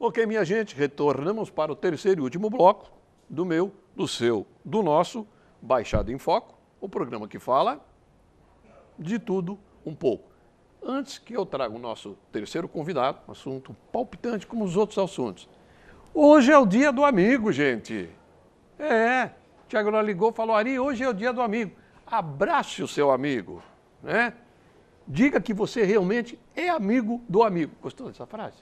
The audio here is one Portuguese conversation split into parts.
Ok, minha gente, retornamos para o terceiro e último bloco do meu, do seu, do nosso Baixada em Foco, o programa que fala de tudo um pouco. Antes que eu traga o nosso terceiro convidado, um assunto palpitante como os outros assuntos. Hoje é o dia do amigo, gente. Tiago ligou e falou, Ari, hoje é o dia do amigo. Abrace o seu amigo, né? Diga que você realmente é amigo do amigo. Gostou dessa frase?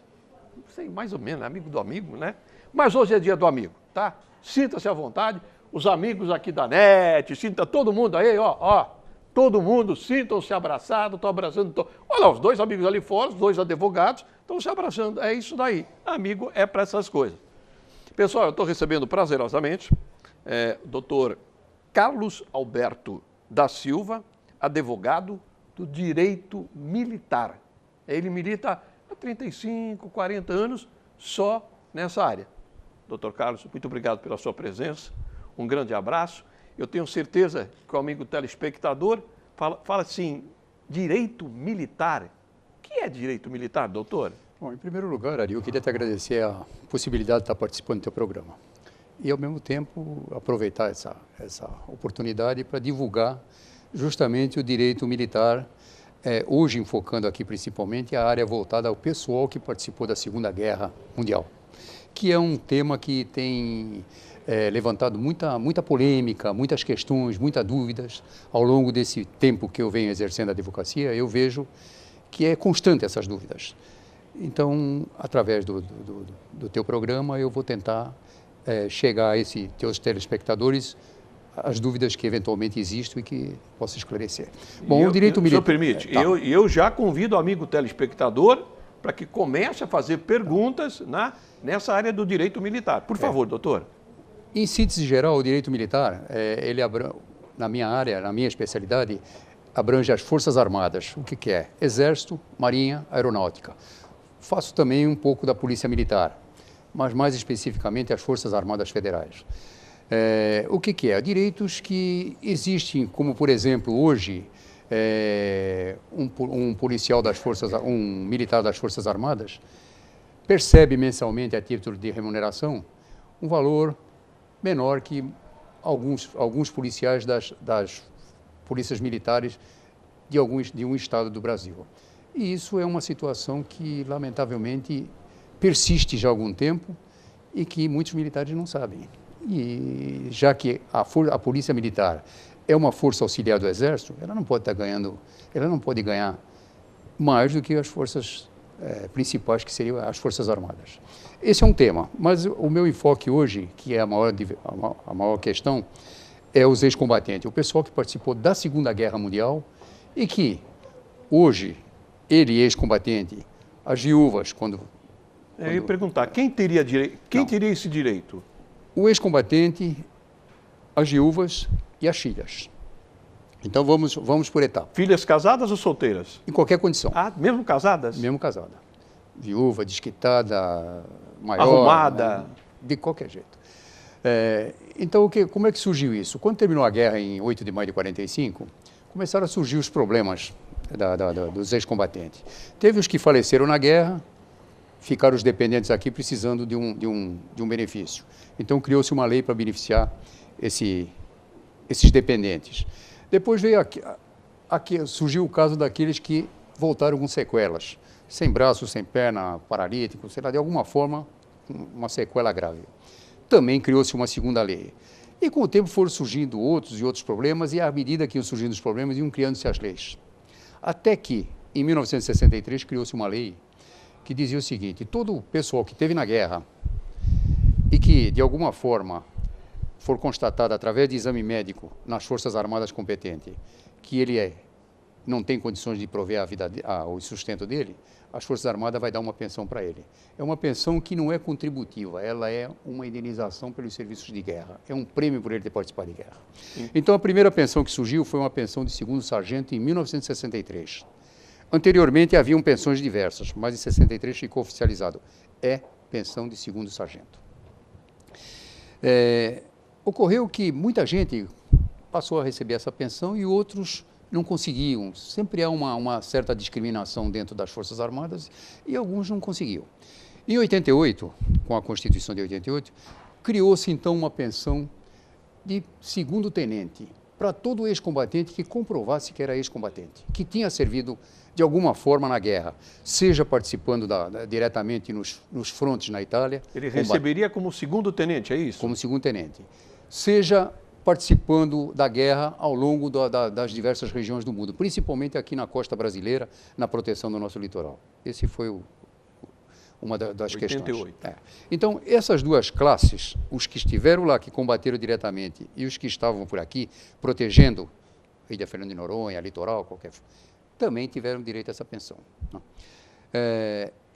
Não sei, mais ou menos, amigo do amigo, né? Mas hoje é dia do amigo, tá? Sinta-se à vontade, os amigos aqui da NET, sinta todo mundo aí, ó. Todo mundo, sintam-se abraçados, estou abraçando. Olha, os dois amigos ali fora, os dois advogados, estão se abraçando. É isso daí. Amigo é para essas coisas. Pessoal, eu estou recebendo prazerosamente o doutor Carlos Alberto da Silva, advogado do direito militar. Ele milita há 35, 40 anos só nessa área. Doutor Carlos, muito obrigado pela sua presença. Um grande abraço. Eu tenho certeza que o amigo telespectador fala assim, direito militar. O que é direito militar, doutor? Bom, em primeiro lugar, Ari, eu queria te agradecer a possibilidade de estar participando do teu programa. E, ao mesmo tempo, aproveitar essa oportunidade para divulgar justamente o direito militar, hoje enfocando aqui principalmente a área voltada ao pessoal que participou da Segunda Guerra Mundial, que é um tema que tem levantado muita polêmica, muitas questões, muitas dúvidas. Ao longo desse tempo que eu venho exercendo a advocacia, eu vejo que é constante essas dúvidas. Então, através do teu programa, eu vou tentar chegar a esses teus telespectadores as dúvidas que eventualmente existem e que possa esclarecer. Bom, o direito militar... Se permite, eu já convido o amigo telespectador para que comece a fazer perguntas nessa área do direito militar. Por favor, doutor. Em síntese geral, o direito militar, na minha área, na minha especialidade, abrange as Forças Armadas. O que é? Exército, Marinha, Aeronáutica. Faço também um pouco da Polícia Militar, mas mais especificamente as Forças Armadas Federais. O que é? Direitos que existem, como por exemplo hoje, um policial das Forças, um militar das Forças Armadas, percebe mensalmente a título de remuneração um valor menor que alguns policiais das polícias militares de um estado do Brasil. E isso é uma situação que, lamentavelmente, persiste já há algum tempo e que muitos militares não sabem. E já que a Polícia Militar é uma força auxiliar do Exército, ela não pode ganhar mais do que as forças principais, que seriam as Forças Armadas. Esse é um tema, mas o meu enfoque hoje, que é a maior questão, é os ex-combatentes, o pessoal que participou da Segunda Guerra Mundial e que, hoje, ele ex-combatente, as viúvas, Eu ia perguntar, quem teria esse direito? O ex-combatente, as viúvas e as filhas. Então, vamos por etapa. Filhas casadas ou solteiras? Em qualquer condição. Ah, mesmo casadas? Mesmo casada. Viúva, desquitada, maior... Arrumada. Né? De qualquer jeito. Então, como é que surgiu isso? Quando terminou a guerra, em 8 de maio de 45, começaram a surgir os problemas dos ex-combatentes. Teve os que faleceram na guerra, ficaram os dependentes aqui precisando de um benefício. Então, criou-se uma lei para beneficiar esses dependentes. Depois surgiu o caso daqueles que voltaram com sequelas, sem braço, sem perna, paralítico, sei lá, de alguma forma, uma sequela grave. Também criou-se uma segunda lei. E com o tempo foram surgindo outros problemas, e à medida que iam surgindo os problemas, iam criando-se as leis. Até que, em 1963, criou-se uma lei que dizia o seguinte: todo o pessoal que esteve na guerra e que, de alguma forma, for constatado através de exame médico nas Forças Armadas competentes que ele não tem condições de prover o sustento dele, as Forças Armadas vai dar uma pensão para ele. É uma pensão que não é contributiva, ela é uma indenização pelos serviços de guerra, é um prêmio por ele ter participado de guerra. Sim. Então, a primeira pensão que surgiu foi uma pensão de segundo sargento em 1963. Anteriormente, haviam pensões diversas, mas em 63 ficou oficializado. É pensão de segundo sargento. Ocorreu que muita gente passou a receber essa pensão e outros não conseguiam. Sempre há uma certa discriminação dentro das Forças Armadas e alguns não conseguiam. Em 88, com a Constituição de 88, criou-se então uma pensão de segundo tenente para todo ex-combatente que comprovasse que era ex-combatente, que tinha servido de alguma forma na guerra, seja participando diretamente nos frontes na Itália. Ele receberia como segundo tenente, é isso? Como segundo tenente. Seja participando da guerra ao longo das diversas regiões do mundo, principalmente aqui na costa brasileira, na proteção do nosso litoral. Esse foi uma das 88. questões. Então, essas duas classes, os que estiveram lá, que combateram diretamente, e os que estavam por aqui, protegendo a Ilha Fernando de Noronha, litoral, também tiveram direito a essa pensão.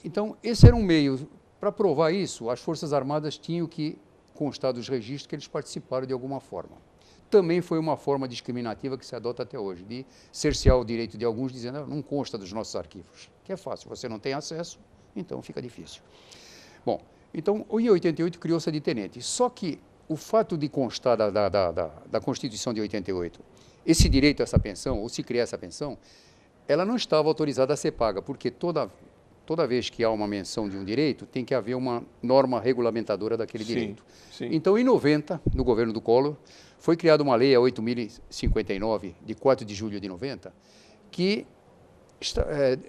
Então, esse era um meio. Para provar isso, as Forças Armadas tinham que constar dos registros que eles participaram de alguma forma. Também foi uma forma discriminativa que se adota até hoje, de cercear o direito de alguns, dizendo não consta dos nossos arquivos, que é fácil, você não tem acesso, então fica difícil. Bom, então, em 88 criou-se a de tenente, só que o fato de constar da Constituição de 88, esse direito a essa pensão, ou se criar essa pensão, ela não estava autorizada a ser paga, porque toda vez que há uma menção de um direito, tem que haver uma norma regulamentadora daquele direito. Sim. Então, em 90, no governo do Collor, foi criada uma lei, a 8.059, de 4 de julho de 90, que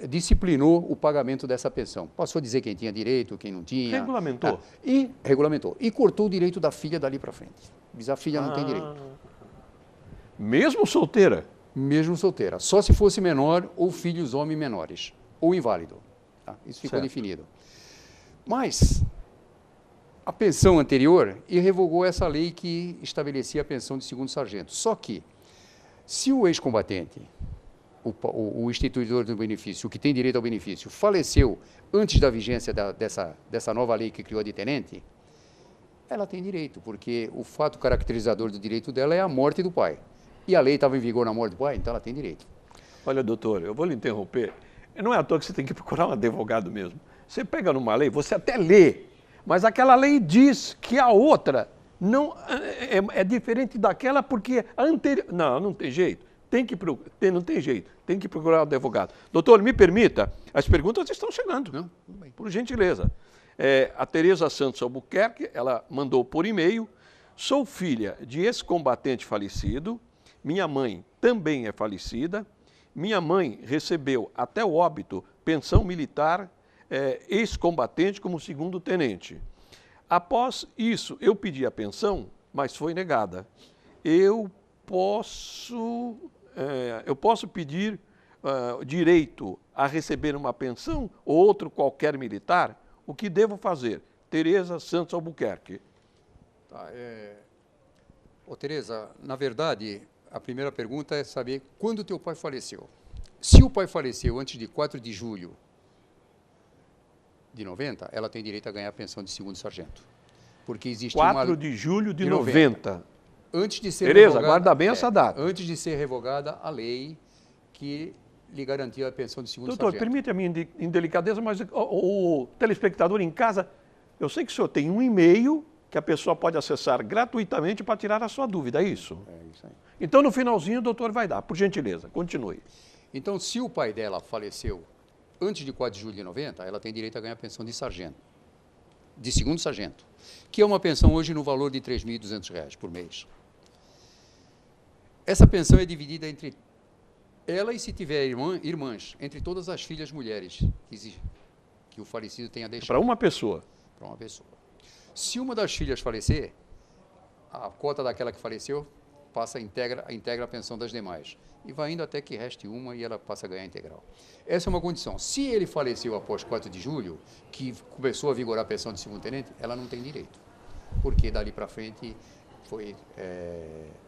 disciplinou o pagamento dessa pensão. Passou a dizer quem tinha direito, quem não tinha. Regulamentou. Regulamentou. E cortou o direito da filha dali para frente. Diz, a filha não tem direito. Mesmo solteira? Mesmo solteira. Só se fosse menor ou filhos homens menores. Ou inválido. Isso ficou definido. Mas a pensão anterior revogou essa lei que estabelecia a pensão de segundo sargento. Só que, se o ex-combatente, o instituidor do benefício, o que tem direito ao benefício, faleceu antes da vigência dessa nova lei que criou a de tenente, ela tem direito, porque o fato caracterizador do direito dela é a morte do pai. E a lei estava em vigor na morte do pai, então ela tem direito. Olha, doutor, eu vou lhe interromper. Não é à toa que você tem que procurar um advogado mesmo. Você pega numa lei, você até lê, mas aquela lei diz que a outra não é diferente daquela porque a anterior... Não tem jeito. Não tem jeito. Tem que procurar um advogado. Doutor, me permita, as perguntas estão chegando. Não? Tudo bem. Por gentileza. A Tereza Santos Albuquerque, ela mandou por e-mail: sou filha de ex-combatente falecido, minha mãe também é falecida. Minha mãe recebeu, até o óbito, pensão militar ex-combatente como segundo tenente. Após isso, eu pedi a pensão, mas foi negada. Eu posso pedir direito a receber uma pensão ou outro qualquer militar? O que devo fazer? Tereza Santos Albuquerque. Tereza, na verdade, a primeira pergunta é saber quando teu pai faleceu. Se o pai faleceu antes de 4 de julho de 90, ela tem direito a ganhar a pensão de segundo sargento. Porque existe 4 de julho de 90. Antes de ser Tereza, guarda bem essa data. Antes de ser revogada a lei que lhe garantia a pensão de segundo sargento. Doutor, permita a minha indelicadeza, mas o telespectador em casa, eu sei que o senhor tem um e-mail que a pessoa pode acessar gratuitamente para tirar a sua dúvida, é isso? É isso aí. Então, no finalzinho, o doutor vai dar. Por gentileza, continue. Então, se o pai dela faleceu antes de 4 de julho de 90, ela tem direito a ganhar a pensão de sargento, de segundo sargento, que é uma pensão hoje no valor de R$ 3.200 por mês. Essa pensão é dividida entre ela e, se tiver irmãs, entre todas as filhas mulheres que o falecido tenha deixado. Para uma pessoa? Para uma pessoa. Se uma das filhas falecer, a cota daquela que faleceu integra a pensão das demais. E vai indo até que reste uma e ela passa a ganhar integral. Essa é uma condição. Se ele faleceu após 4 de julho, que começou a vigorar a pensão de segundo tenente, ela não tem direito. Porque dali para frente foi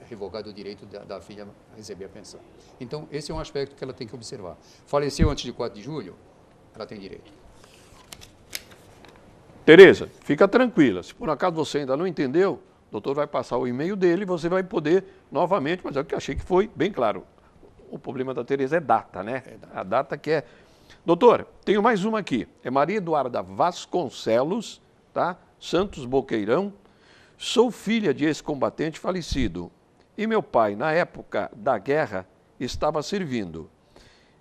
revogado o direito da filha receber a pensão. Então, esse é um aspecto que ela tem que observar. Faleceu antes de 4 de julho, ela tem direito. Tereza, fica tranquila. Se por acaso você ainda não entendeu, o doutor vai passar o e-mail dele e você vai poder novamente, mas é o que eu achei que foi bem claro. O problema da Tereza é data, né? A data que é... Doutor, tenho mais uma aqui. É Maria Eduarda Vasconcelos, tá? Santos Boqueirão. Sou filha de ex-combatente falecido e meu pai, na época da guerra, estava servindo.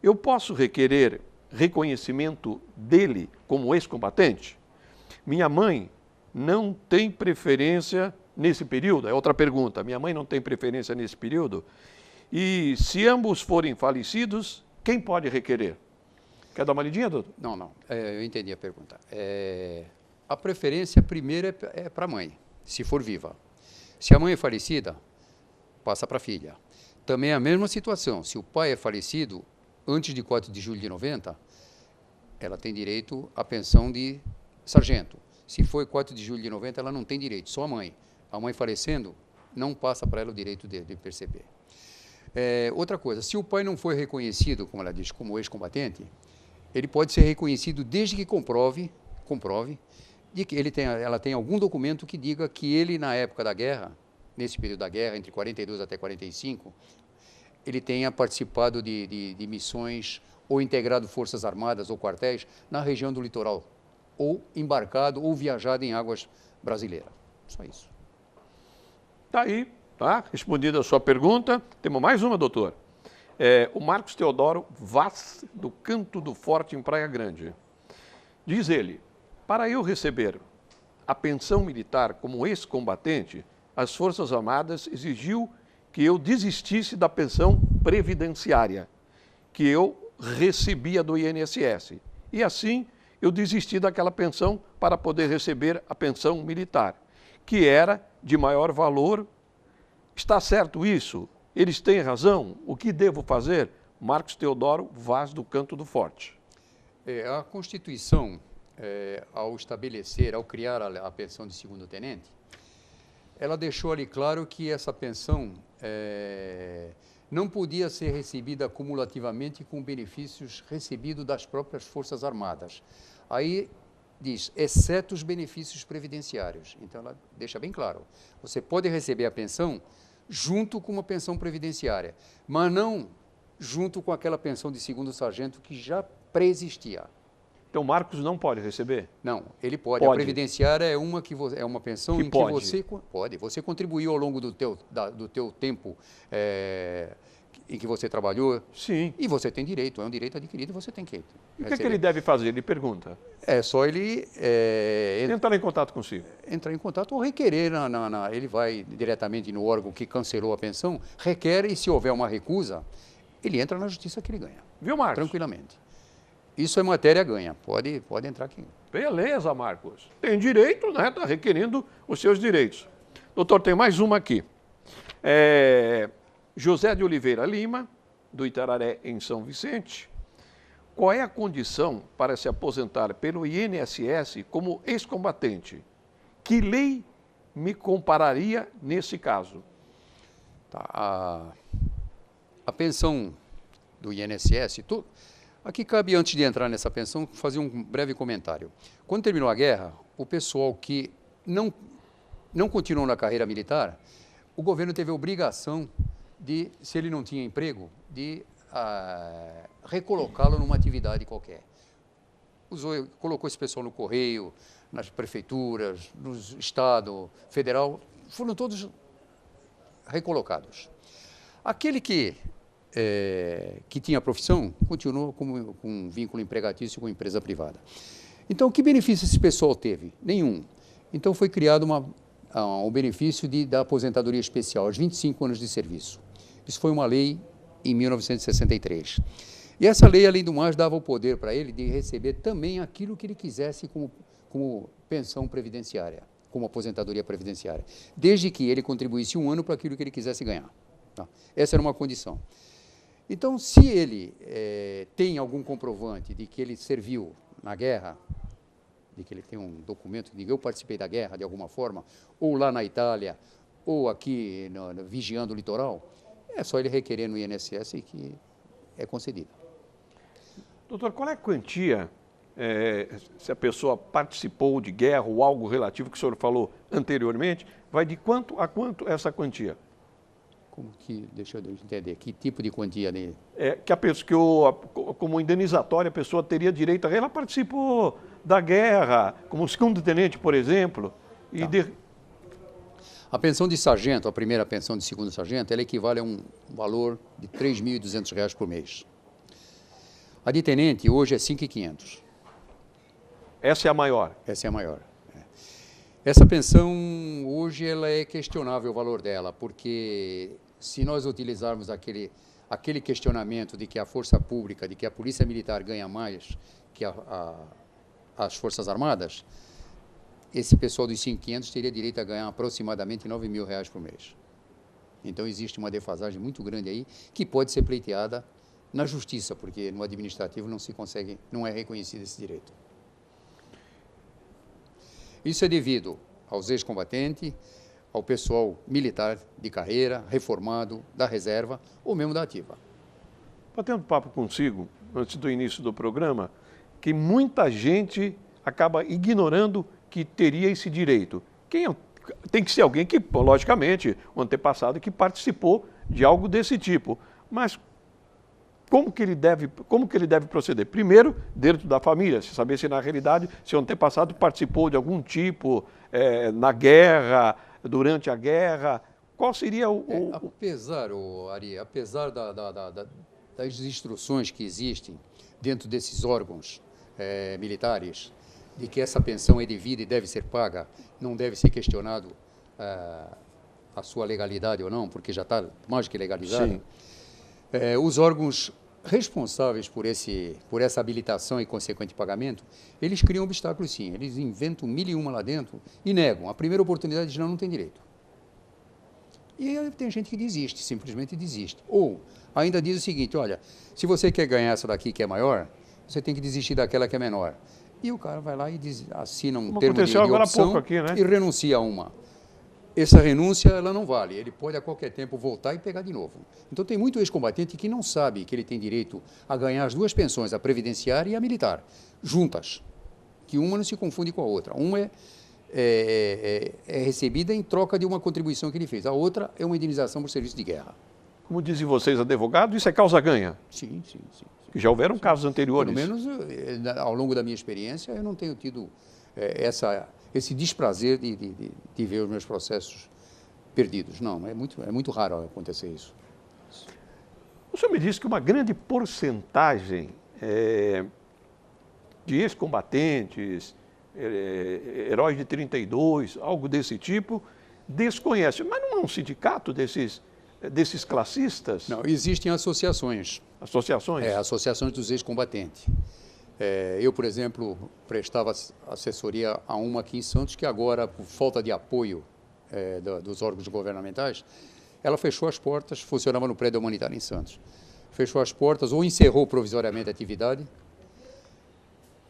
Eu posso requerer reconhecimento dele como ex-combatente? minha mãe não tem preferência nesse período? É outra pergunta. Minha mãe não tem preferência nesse período? E se ambos forem falecidos, quem pode requerer? Quer dar uma lidinha, doutor? Não. Eu entendi a pergunta. A preferência primeira é para a mãe, se for viva. Se a mãe é falecida, passa para a filha. Também é a mesma situação. Se o pai é falecido, antes de 4 de julho de 90, ela tem direito à pensão de sargento. Se foi 4 de julho de 90, ela não tem direito, só a mãe. A mãe falecendo, não passa para ela o direito de perceber. Outra coisa, se o pai não foi reconhecido, como ela diz, como ex-combatente, ele pode ser reconhecido desde que comprove de que ela tem algum documento que diga que ele, na época da guerra, nesse período da guerra, entre 42 até 45, ele tenha participado de missões ou integrado forças armadas ou quartéis na região do litoral, ou embarcado ou viajado em águas brasileiras. Só isso. Está aí, tá? Respondida a sua pergunta. Temos mais uma, doutor. O Marcos Teodoro Vaz, do Canto do Forte, em Praia Grande. Diz ele, para eu receber a pensão militar como ex-combatente, as Forças Armadas exigiu que eu desistisse da pensão previdenciária, que eu recebia do INSS. E assim, eu desisti daquela pensão para poder receber a pensão militar, que era de maior valor. Está certo isso? Eles têm razão? O que devo fazer? Marcos Teodoro Vaz, do Canto do Forte. A Constituição, ao estabelecer, ao criar a pensão de segundo-tenente, ela deixou ali claro que essa pensão não podia ser recebida acumulativamente com benefícios recebidos das próprias Forças Armadas. Aí diz, exceto os benefícios previdenciários. Então, ela deixa bem claro. Você pode receber a pensão junto com uma pensão previdenciária, mas não junto com aquela pensão de segundo sargento que já preexistia. Então, Marcos não pode receber? Não, ele pode. A previdenciária é uma pensão em que você contribuiu ao longo do teu tempo em que você trabalhou. Sim. E você tem direito, é um direito adquirido, você tem que E o que ele deve fazer? Ele pergunta. É só ele... entrar em contato consigo. Entrar em contato ou requerer, ele vai diretamente no órgão que cancelou a pensão, requer e se houver uma recusa, ele entra na justiça que ele ganha. Viu, Marcos? Tranquilamente. Isso é matéria ganha, pode entrar aqui. Beleza, Marcos. Tem direito, né? Está requerendo os seus direitos. Doutor, tem mais uma aqui. José de Oliveira Lima, do Itararé, em São Vicente. Qual é a condição para se aposentar pelo INSS como ex-combatente? Que lei me compararia nesse caso? Tá, a pensão do INSS... Aqui cabe, antes de entrar nessa pensão, fazer um breve comentário. Quando terminou a guerra, o pessoal que não continuou na carreira militar, o governo teve a obrigação de, se ele não tinha emprego, de recolocá-lo numa atividade qualquer. Colocou esse pessoal no correio, nas prefeituras, no Estado Federal, foram todos recolocados. Aquele que tinha profissão, continuou com um vínculo empregatício com a empresa privada. Então, que benefício esse pessoal teve? Nenhum. Então, foi criado um benefício da aposentadoria especial, aos 25 anos de serviço. Isso foi uma lei em 1963. E essa lei, além do mais, dava o poder para ele de receber também aquilo que ele quisesse como pensão previdenciária, como aposentadoria previdenciária, desde que ele contribuísse um ano para aquilo que ele quisesse ganhar. Tá? Essa era uma condição. Então, se ele tem algum comprovante de que ele serviu na guerra, de que ele tem um documento que diga eu participei da guerra de alguma forma, ou lá na Itália, ou aqui vigiando o litoral, é só ele requerer no INSS que é concedido. Doutor, qual é a quantia, se a pessoa participou de guerra ou algo relativo que o senhor falou anteriormente, vai de quanto a quanto essa quantia? Deixa eu entender, que tipo de quantia? Como indenizatória, a pessoa teria direito a... Ela participou da guerra, como segundo-tenente, por exemplo. A pensão de sargento, a primeira pensão de segundo sargento, ela equivale a um valor de R$ 3.200 por mês. A de tenente hoje é R$ 5.500. Essa é a maior? Essa é a maior. Essa pensão, hoje, ela é questionável o valor dela, porque se nós utilizarmos aquele questionamento de que a força pública, de que a polícia militar ganha mais que as Forças Armadas, esse pessoal dos 5.500 teria direito a ganhar aproximadamente R$ 9.000 por mês. Então, existe uma defasagem muito grande aí, que pode ser pleiteada na justiça, porque no administrativo não se consegue, não é reconhecido esse direito. Isso é devido aos ex-combatentes, ao pessoal militar de carreira, reformado, da reserva ou mesmo da ativa. Batendo papo consigo, antes do início do programa, que muita gente acaba ignorando que teria esse direito. Tem que ser alguém que, logicamente, um antepassado que participou de algo desse tipo. Mas como que ele deve proceder? Primeiro, dentro da família, se saber se na realidade seu antepassado participou de algum tipo na guerra, durante a guerra. Qual seria apesar das instruções que existem dentro desses órgãos militares, de que essa pensão é devida e deve ser paga, não deve ser questionado a sua legalidade ou não, porque já está mais que legalizada. Sim. Os órgãos responsáveis por essa habilitação e consequente pagamento, eles criam obstáculos, sim. Eles inventam 1001 lá dentro e negam. A primeira oportunidade de não tem direito. E aí tem gente que desiste, simplesmente desiste. Ou ainda diz o seguinte, olha, se você quer ganhar essa daqui que é maior, você tem que desistir daquela que é menor. E o cara vai lá e assina um termo de opção aqui, né? E renuncia a uma. Essa renúncia, ela não vale. Ele pode, a qualquer tempo, voltar e pegar de novo. Então, tem muito ex-combatente que não sabe que ele tem direito a ganhar as duas pensões, a previdenciária e a militar, juntas. Que uma não se confunde com a outra. Uma é recebida em troca de uma contribuição que ele fez. A outra é uma indenização por serviço de guerra. Como dizem vocês, advogados, isso é causa-ganha? Sim. Que já houveram casos anteriores. Pelo menos, ao longo da minha experiência, eu não tenho tido esse desprazer de ver os meus processos perdidos. Não, é muito raro acontecer isso. O senhor me disse que uma grande porcentagem de ex-combatentes, heróis de 32, algo desse tipo, desconhece. Mas não é um sindicato desses classistas? Não, existem associações. Associações? Associações dos ex-combatentes. Eu, por exemplo, prestava assessoria a uma aqui em Santos, que agora, por falta de apoio dos órgãos governamentais, ela fechou as portas, funcionava no prédio humanitário em Santos. Fechou as portas ou encerrou provisoriamente a atividade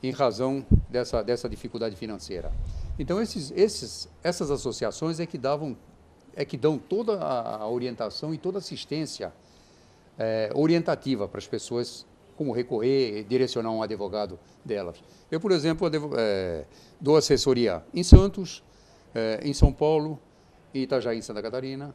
em razão dessa dificuldade financeira. Então, essas associações é que dão toda a orientação e toda a assistência orientativa para as pessoas, como recorrer, direcionar um advogado delas. Eu, por exemplo, dou assessoria em Santos, em São Paulo, em Itajaí, em Santa Catarina,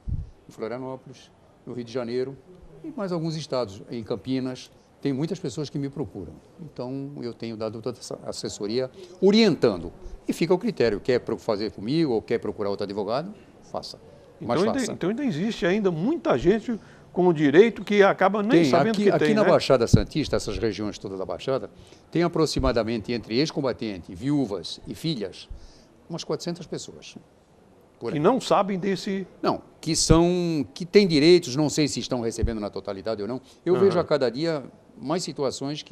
em Florianópolis, no Rio de Janeiro e mais alguns estados, em Campinas. Tem muitas pessoas que me procuram. Então, eu tenho dado toda essa assessoria orientando. E fica ao critério, quer fazer comigo ou quer procurar outro advogado, faça. Então ainda existe muita gente com o direito que acaba nem sabendo que tem, aqui na Baixada Santista, essas regiões todas da Baixada, tem aproximadamente entre ex-combatentes, viúvas e filhas, umas 400 pessoas. Que não sabem desse... Não, que têm direitos, não sei se estão recebendo na totalidade ou não. Eu vejo a cada dia mais situações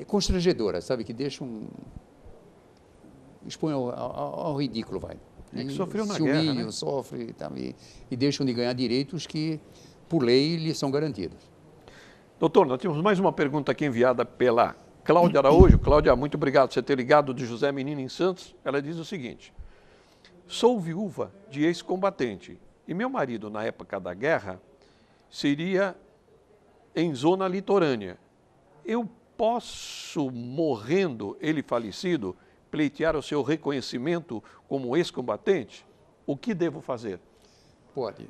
constrangedoras, sabe, que expõem ao ridículo, vai. Que sofreu na guerra, humilham, né? Sofrem e deixam de ganhar direitos que, por lei, lhes são garantidos. Doutor, nós temos mais uma pergunta aqui enviada pela Cláudia Araújo. Cláudia, muito obrigado por você ter ligado de José Menino em Santos. Ela diz o seguinte: sou viúva de ex-combatente e meu marido, na época da guerra, seria em zona litorânea. Eu posso, morrendo ele falecido, pleitear o seu reconhecimento como ex-combatente? O que devo fazer? Pode.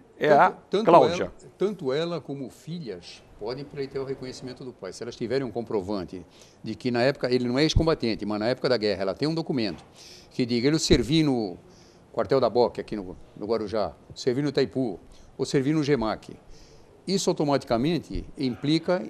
Cláudia. Tanto ela como filhas podem pleitear o reconhecimento do pai. Se elas tiverem um comprovante de que na época, ele não é ex-combatente, mas na época da guerra ela tem um documento que diga ele serviu no quartel da BOC, aqui no Guarujá, serviu no Itaipu, ou serviu no GEMAC. Isso automaticamente implica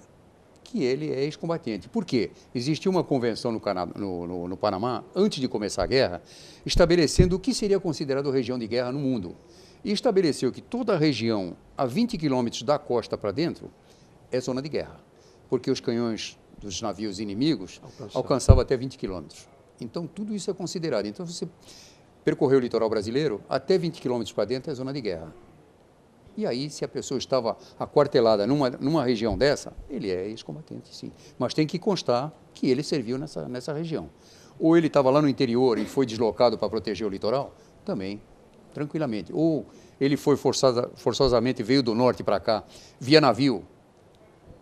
que ele é ex-combatente. Por quê? Existia uma convenção no Panamá, antes de começar a guerra, estabelecendo o que seria considerado região de guerra no mundo. E estabeleceu que toda a região, a 20 quilômetros da costa para dentro, é zona de guerra, porque os canhões dos navios inimigos alcançavam até 20 quilômetros. Então, tudo isso é considerado. Então, você percorreu o litoral brasileiro, até 20 quilômetros para dentro é zona de guerra. E aí, se a pessoa estava aquartelada numa região dessa, ele é ex-combatente, sim. Mas tem que constar que ele serviu nessa região. Ou ele estava lá no interior e foi deslocado para proteger o litoral, também, tranquilamente. Ou ele foi forçosamente, veio do norte para cá, via navio,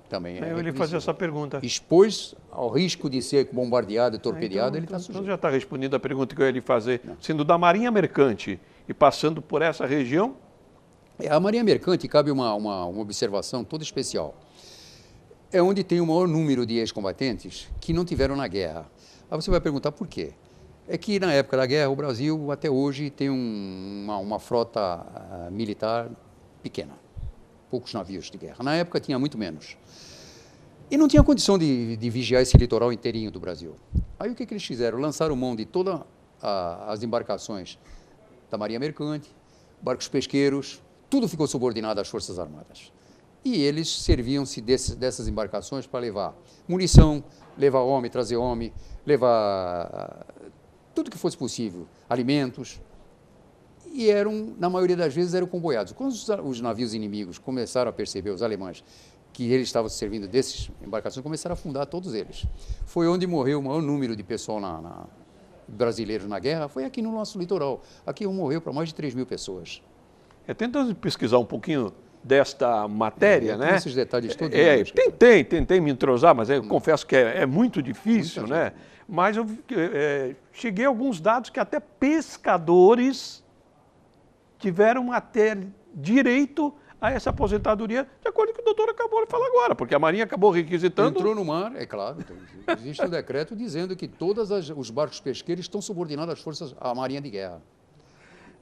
também é. Ele fazia essa pergunta. Expôs ao risco de ser bombardeado, torpedeado, ele está sujeito. Então já está respondendo a pergunta que eu ia lhe fazer. Não. Sendo da Marinha Mercante e passando por essa região... A Marinha Mercante, cabe uma observação toda especial. É onde tem o maior número de ex-combatentes que não tiveram na guerra. Aí você vai perguntar por quê? É que na época da guerra, o Brasil até hoje tem uma frota militar pequena. Poucos navios de guerra. Na época tinha muito menos. E não tinha condição de vigiar esse litoral inteirinho do Brasil. Aí o que eles fizeram? Lançaram mão de todas as embarcações da Marinha Mercante, barcos pesqueiros, tudo ficou subordinado às Forças Armadas. E eles serviam-se dessas embarcações para levar munição, levar homem, trazer homem, levar tudo que fosse possível, alimentos. E na maioria das vezes, eram comboiados. Quando os navios inimigos começaram a perceber, os alemães, que eles estavam servindo dessas embarcações, começaram a afundar todos eles. Foi onde morreu o maior número de pessoal brasileiros na guerra, foi aqui no nosso litoral. Aqui morreu para mais de 3.000 pessoas. Tentando pesquisar um pouquinho desta matéria, né? Esses detalhes todos. Tentei me entrosar, mas eu confesso que é muito difícil, né? Mas eu cheguei a alguns dados que até pescadores tiveram até direito a essa aposentadoria, de acordo com o doutor acabou de falar agora, porque a Marinha acabou requisitando... Entrou no mar, é claro, existe um decreto dizendo que todos os barcos pesqueiros estão subordinados à Marinha de Guerra.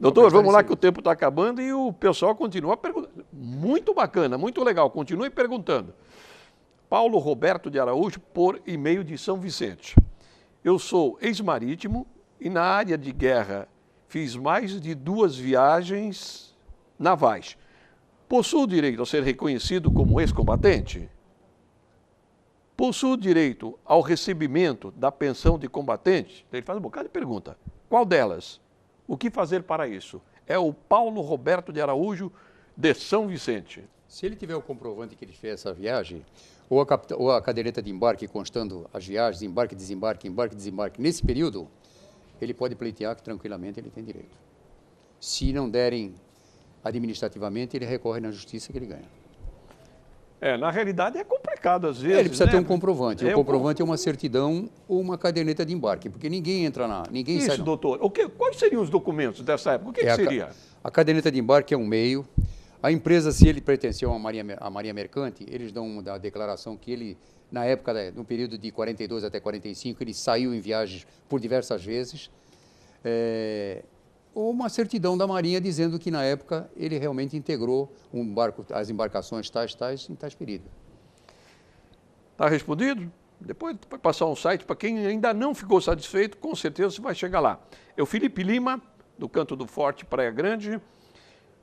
Doutor, vamos lá que o tempo está acabando e o pessoal continua perguntando. Muito bacana, muito legal, continue perguntando. Paulo Roberto de Araújo, por e-mail de São Vicente. Eu sou ex-marítimo e na área de guerra fiz mais de 2 viagens navais. Possuo direito a ser reconhecido como ex-combatente? Possuo direito ao recebimento da pensão de combatente? Ele faz um bocado de pergunta. Qual delas? O que fazer para isso? É o Paulo Roberto de Araújo, de São Vicente. Se ele tiver o comprovante que ele fez essa viagem, ou a caderneta de embarque constando as viagens, embarque, desembarque, nesse período, ele pode pleitear que tranquilamente ele tem direito. Se não derem administrativamente, ele recorre na justiça que ele ganha. Na realidade é complicado às vezes. Ele precisa ter um comprovante. O comprovante é uma certidão ou uma caderneta de embarque, porque ninguém entra ninguém sai. Isso, doutor. Quais seriam os documentos dessa época? O que seria? A caderneta de embarque é um meio. A empresa, se ele pertenceu à Marinha Mercante, eles dão uma declaração que ele, na época, no período de 42 até 45, ele saiu em viagens por diversas vezes. Ou uma certidão da Marinha dizendo que, na época, ele realmente integrou as embarcações tais em tais períodos. Está respondido? Depois vai passar um site para quem ainda não ficou satisfeito, com certeza você vai chegar lá. Eu, Felipe Lima, do Canto do Forte, Praia Grande,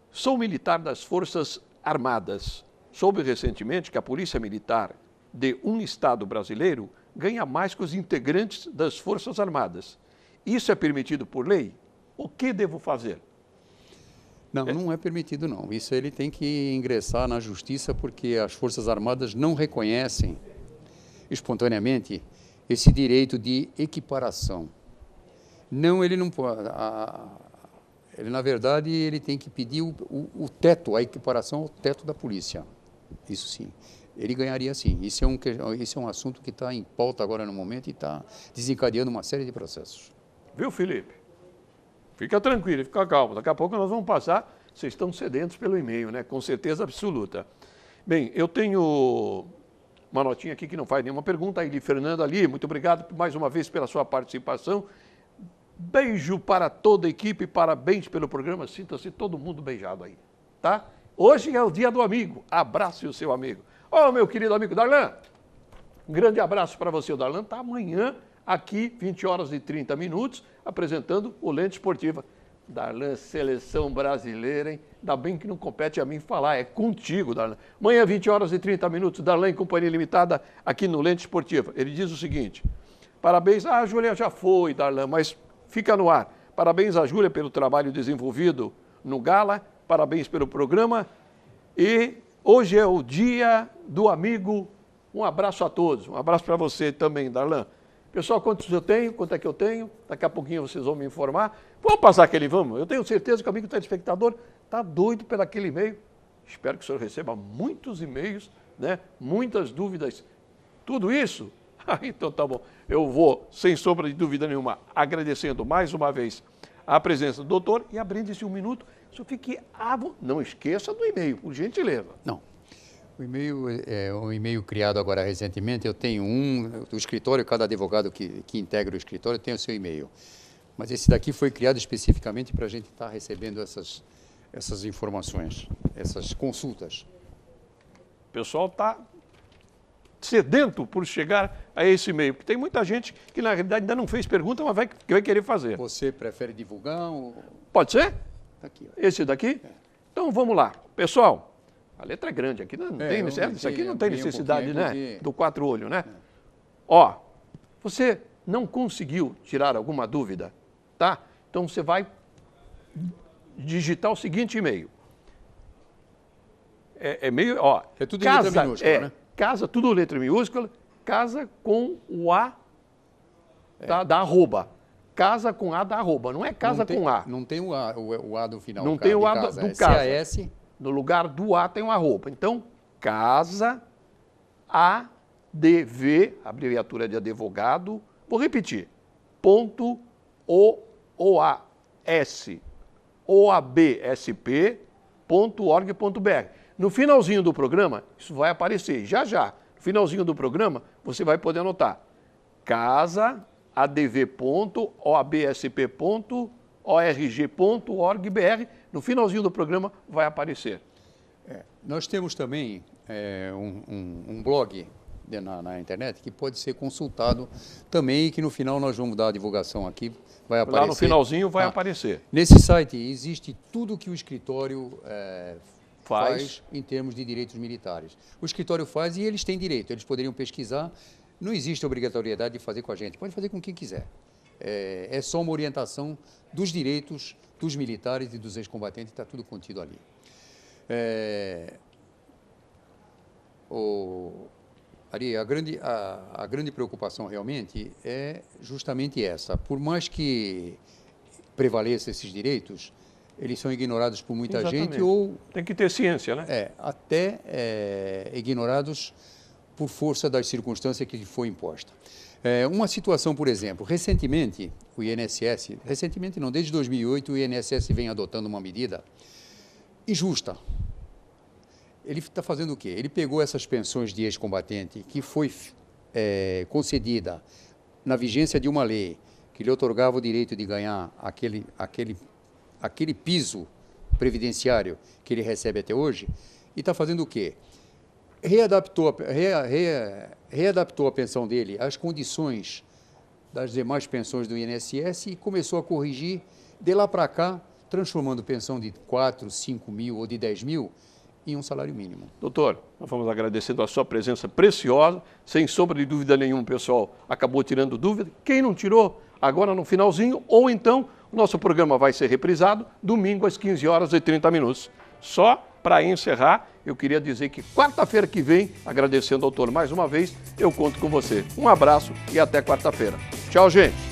sou militar das Forças Armadas. Soube recentemente que a Polícia Militar de um estado brasileiro ganha mais que os integrantes das Forças Armadas. Isso é permitido por lei? O que devo fazer? Não é permitido não. Isso ele tem que ingressar na justiça porque as Forças Armadas não reconhecem espontaneamente esse direito de equiparação. Ele não pode. Ele, na verdade, ele tem que pedir o teto, a equiparação ao teto da polícia. Isso sim. Ele ganharia sim. Isso é um assunto que está em pauta agora no momento e está desencadeando uma série de processos. Viu, Felipe? Fica tranquilo, fica calmo. Daqui a pouco nós vamos passar. Vocês estão sedentos pelo e-mail, né? Com certeza absoluta. Bem, eu tenho uma notinha aqui que não faz nenhuma pergunta. Eli Fernando ali, muito obrigado mais uma vez pela sua participação. Beijo para toda a equipe, parabéns pelo programa. Sinta-se todo mundo beijado aí, tá? Hoje é o dia do amigo. Abrace o seu amigo. Ô, meu querido amigo Darlan, Um grande abraço para você. O Darlan está amanhã aqui, 20 horas e 30 minutos, apresentando o Lente Esportiva. Darlan, seleção brasileira, hein? Ainda bem que não compete a mim falar, é contigo, Darlan. Amanhã, 20 horas e 30 minutos, Darlan em Companhia Limitada, aqui no Lente Esportiva. Ele diz o seguinte: parabéns, a Júlia já foi, Darlan, mas fica no ar. Parabéns a Júlia pelo trabalho desenvolvido no Gala, parabéns pelo programa. E hoje é o dia do amigo. Um abraço a todos, um abraço para você também, Darlan. Pessoal, quantos eu tenho? Quanto é que eu tenho? Daqui a pouquinho vocês vão me informar. Vamos passar aquele vamos? Eu tenho certeza que o amigo telespectador está doido pelo aquele e-mail. Espero que o senhor receba muitos e-mails, né? Muitas dúvidas. Tudo isso? Então tá bom. Eu vou, sem sombra de dúvida nenhuma, agradecendo mais uma vez a presença do doutor e abrindo esse 1 minuto. Só fique não esqueça do e-mail, por gentileza. Não. O e-mail é um e-mail criado agora recentemente. Eu tenho do escritório, cada advogado que integra o escritório tem o seu e-mail. Mas esse daqui foi criado especificamente para a gente estar recebendo essas informações, essas consultas. O pessoal está sedento por chegar a esse e-mail, porque tem muita gente que na realidade ainda não fez pergunta, mas vai querer fazer. Você prefere divulgar? Ou... Pode ser? Tá aqui, ó. Esse daqui? É. Então vamos lá. Pessoal, a letra é grande, aqui não tem necessidade, isso aqui não tem necessidade, né? Do 4 olhos, né? É. Ó, você não conseguiu tirar alguma dúvida, tá? Então você vai digitar o seguinte e-mail. É meio, ó. É tudo em letra minúscula, né? Casa, tudo letra minúscula, casa com o A da arroba. Casa com A da arroba, não é casa com A. Não tem o A do final. Não tem o A do casa. CAS. No lugar do A tem um arroba. Então, casa, ADV, abreviatura de advogado, vou repetir, ponto oabsp.org.br. No finalzinho do programa, isso vai aparecer, já. No finalzinho do programa, você vai poder anotar. Casa, adv.oabsp.org.br. No finalzinho do programa vai aparecer. Nós temos também um blog na internet que pode ser consultado também e que no final nós vamos dar a divulgação aqui, vai aparecer. Lá no finalzinho vai aparecer. Nesse site existe tudo que o escritório faz em termos de direitos militares. O escritório faz e eles têm direito, eles poderiam pesquisar, não existe obrigatoriedade de fazer com a gente, pode fazer com quem quiser. É só uma orientação dos direitos dos militares e dos ex-combatentes, está tudo contido ali. Ari, a grande preocupação realmente é justamente essa. Por mais que prevaleçam esses direitos, eles são ignorados por muita gente ou... Tem que ter ciência, né? Até ignorados por força das circunstâncias que lhe foi imposta. Uma situação, por exemplo, recentemente, o INSS, desde 2008, o INSS vem adotando uma medida injusta. Ele está fazendo o quê? Ele pegou essas pensões de ex-combatente que foi concedida na vigência de uma lei que lhe otorgava o direito de ganhar aquele piso previdenciário que ele recebe até hoje, e está fazendo o quê? Readaptou a pensão dele às condições das demais pensões do INSS e começou a corrigir de lá para cá, transformando pensão de 4, 5 mil ou de 10 mil em um salário mínimo. Doutor, nós vamos agradecendo a sua presença preciosa, sem sombra de dúvida nenhuma, pessoal acabou tirando dúvida. Quem não tirou, agora no finalzinho, ou então o nosso programa vai ser reprisado domingo às 15 horas e 30 minutos. Só para encerrar, eu queria dizer que quarta-feira que vem, agradecendo ao doutor mais uma vez, eu conto com você. Um abraço e até quarta-feira. Tchau, gente!